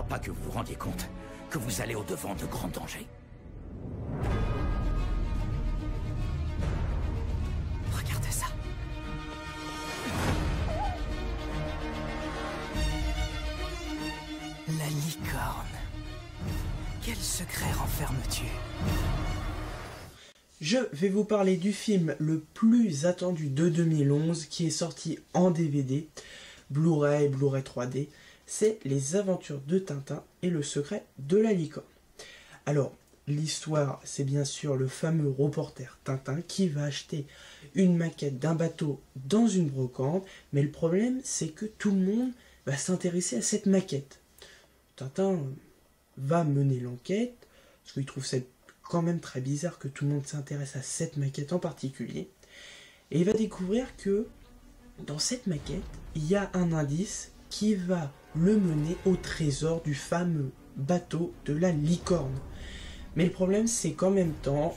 crois pas que vous vous rendiez compte que vous allez au-devant de grands dangers. Regardez ça. La licorne. Quel secret renfermes-tu? Je vais vous parler du film le plus attendu de 2011 qui est sorti en DVD, Blu-ray 3D. C'est Les Aventures de Tintin et le secret de la licorne. Alors, l'histoire, c'est bien sûr le fameux reporter Tintin qui va acheter une maquette d'un bateau dans une brocante, mais le problème, c'est que tout le monde va s'intéresser à cette maquette. Tintin va mener l'enquête, parce qu'il trouve ça quand même très bizarre que tout le monde s'intéresse à cette maquette en particulier, et il va découvrir que dans cette maquette, il y a un indice qui va le mener au trésor du fameux bateau de la licorne. Mais le problème, c'est qu'en même temps,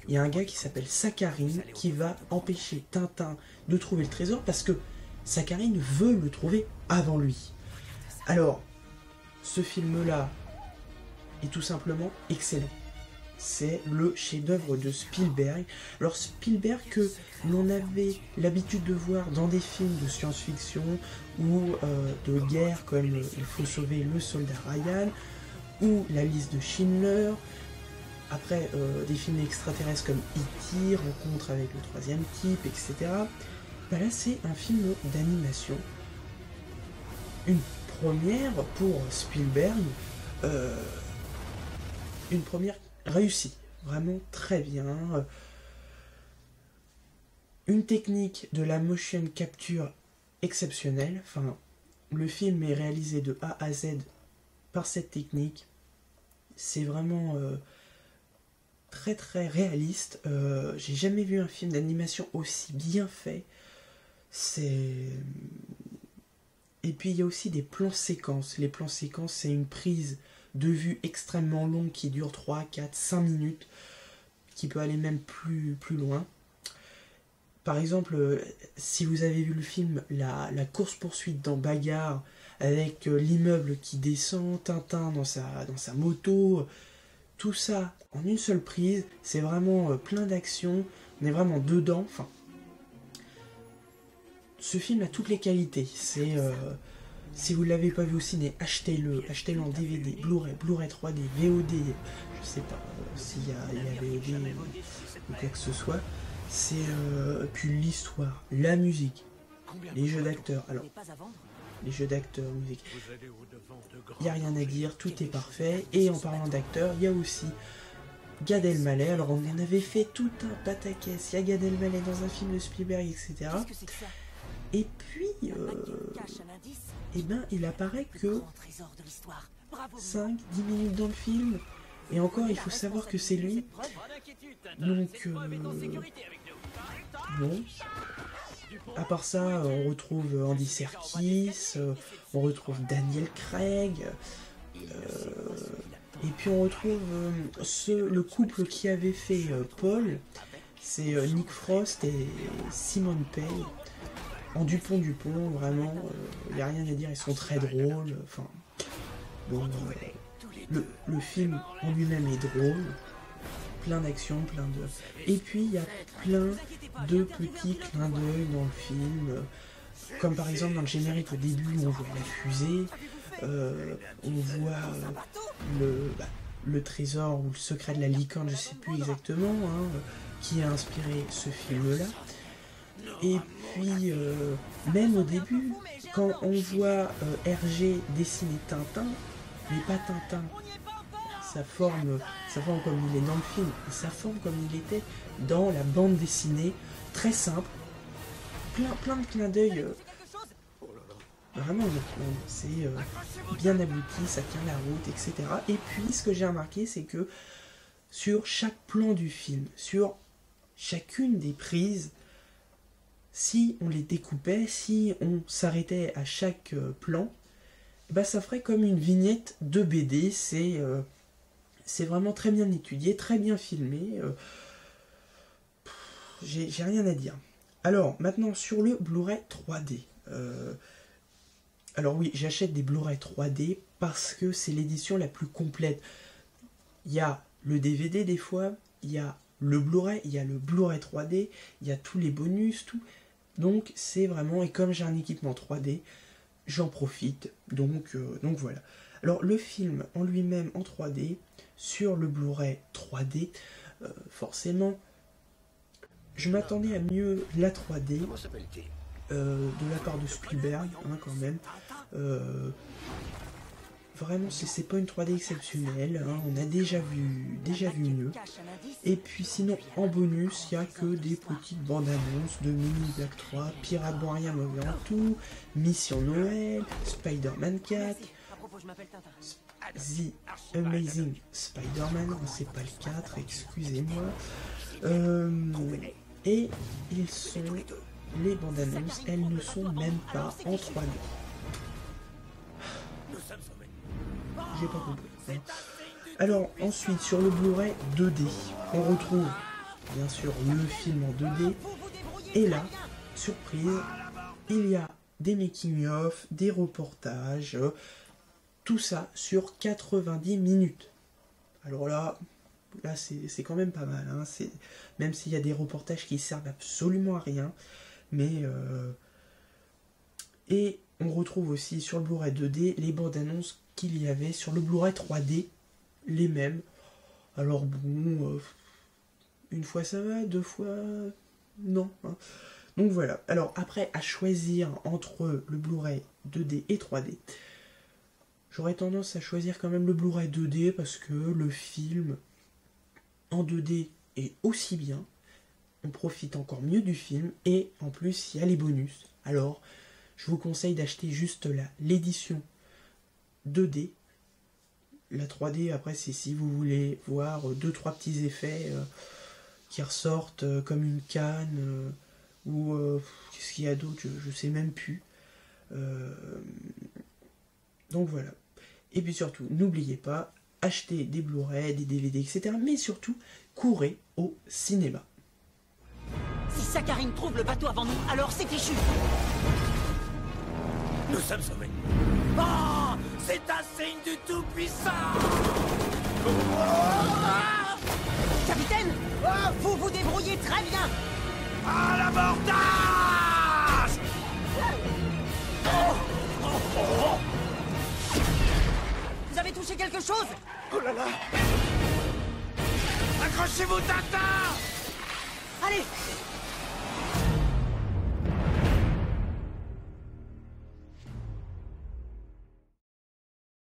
il y a un gars qui s'appelle Sakharine qui va empêcher Tintin de trouver le trésor parce que Sakharine veut le trouver avant lui. Alors, ce film-là est tout simplement excellent. C'est le chef-d'œuvre de Spielberg. Alors Spielberg que l'on avait l'habitude de voir dans des films de science-fiction ou de guerre comme Il faut sauver le soldat Ryan ou La liste de Schindler. Après des films extraterrestres comme E.T., Rencontre avec le troisième type, etc. Ben là c'est un film d'animation. Une première pour Spielberg. Une première réussi, vraiment très bien. Une technique de la motion capture exceptionnelle. Enfin, le film est réalisé de A à Z par cette technique. C'est vraiment très très réaliste. J'ai jamais vu un film d'animation aussi bien fait. Et puis il y a aussi des plans séquences. Les plans séquences, c'est une prise de vue extrêmement longue qui dure 3, 4, 5 minutes, qui peut aller même plus loin. Par exemple, si vous avez vu le film, la course-poursuite dans Bagarre, avec l'immeuble qui descend, Tintin dans sa moto, tout ça en une seule prise, c'est vraiment plein d'action, on est vraiment dedans. Enfin, ce film a toutes les qualités. C'est... si vous ne l'avez pas vu au ciné, achetez-le en DVD, Blu-ray 3D, VOD, je sais pas s'il y a VOD ou quoi que ce soit. C'est puis l'histoire, la musique, les jeux d'acteurs. Alors, les jeux d'acteurs, musique, il n'y a rien à dire, tout est parfait. Et en parlant d'acteurs, il y a aussi Gad Elmaleh. Alors, on en avait fait tout un pataquès. Il y a Gad Elmaleh dans un film de Spielberg, etc. Et puis, eh ben, il apparaît que 5-10 minutes dans le film. Et encore, il faut savoir que c'est lui. Donc, bon. À part ça, on retrouve Andy Serkis, on retrouve Daniel Craig. Et puis on retrouve le couple qui avait fait Paul. C'est Nick Frost et Simone Pegg. En Dupont, vraiment, il n'y a rien à dire, ils sont très drôles. Enfin, bon, le film en lui-même est drôle, plein d'action, plein de... Et puis, il y a plein de petits clins d'œil dans le film, comme par exemple dans le générique au début, on voit la fusée, on voit le trésor ou le secret de la licorne, je sais plus exactement, hein, qui a inspiré ce film-là. Et puis, même au début, quand on voit Hergé dessiner Tintin, mais pas Tintin, sa forme comme il est dans le film, sa forme comme il était dans la bande dessinée, très simple, plein de clins d'œil, vraiment, c'est bien abouti, ça tient la route, etc. Et puis, ce que j'ai remarqué, c'est que sur chaque plan du film, sur chacune des prises, si on les découpait, si on s'arrêtait à chaque plan, bah ça ferait comme une vignette de BD. C'est vraiment très bien étudié, très bien filmé. J'ai rien à dire. Alors, maintenant, sur le Blu-ray 3D. Alors oui, j'achète des Blu-ray 3D parce que c'est l'édition la plus complète. Il y a le DVD des fois, il y a le Blu-ray, il y a le Blu-ray 3D, il y a tous les bonus, tout. Donc c'est vraiment, et comme j'ai un équipement 3D, j'en profite, donc voilà. Alors le film en lui-même en 3D, sur le Blu-ray 3D, forcément, je m'attendais à mieux la 3D, de la part de Spielberg, hein, quand même. Vraiment, c'est pas une 3D exceptionnelle, hein, on a déjà vu mieux. Et puis sinon, en bonus, il n'y a que des petites bandes annonces de Mini Black 3, Pirates dans rien mauvais en tout, Mission Noël, Spider-Man 4, The Amazing Spider-Man, c'est pas le 4, excusez-moi. Et les bandes annonces, elles ne sont même pas en 3D. J'ai pas compris. Hein. Alors ensuite sur le Blu-ray 2D, on retrouve bien sûr le film en 2D. Et là, surprise, il y a des making-of, des reportages, tout ça sur 90 minutes. Alors là c'est quand même pas mal. Hein. Même s'il y a des reportages qui servent absolument à rien. Mais et on retrouve aussi sur le Blu-ray 2D les bandes annonces qu'il y avait sur le Blu-ray 3D, les mêmes. Alors bon, une fois ça va, deux fois non. Hein. Donc voilà. Alors après, à choisir entre le Blu-ray 2D et 3D, j'aurais tendance à choisir quand même le Blu-ray 2D parce que le film en 2D est aussi bien. On profite encore mieux du film et en plus il y a les bonus. Alors je vous conseille d'acheter juste l'édition 2D. La 3D après c'est si vous voulez voir 2-3 petits effets qui ressortent comme une canne ou qu'est-ce qu'il y a d'autre, je sais même plus. Donc voilà. Et puis surtout, n'oubliez pas, achetez des Blu-ray, des DVD, etc. Mais surtout, courez au cinéma. Si Saccharine trouve le bateau avant nous, alors c'est fichu. Nous sommes sauvés. Oh, c'est un signe du Tout-Puissant. Capitaine, vous vous débrouillez très bien. À l'abordage. Vous avez touché quelque chose? Oh là là. Accrochez-vous, Tintin. Allez,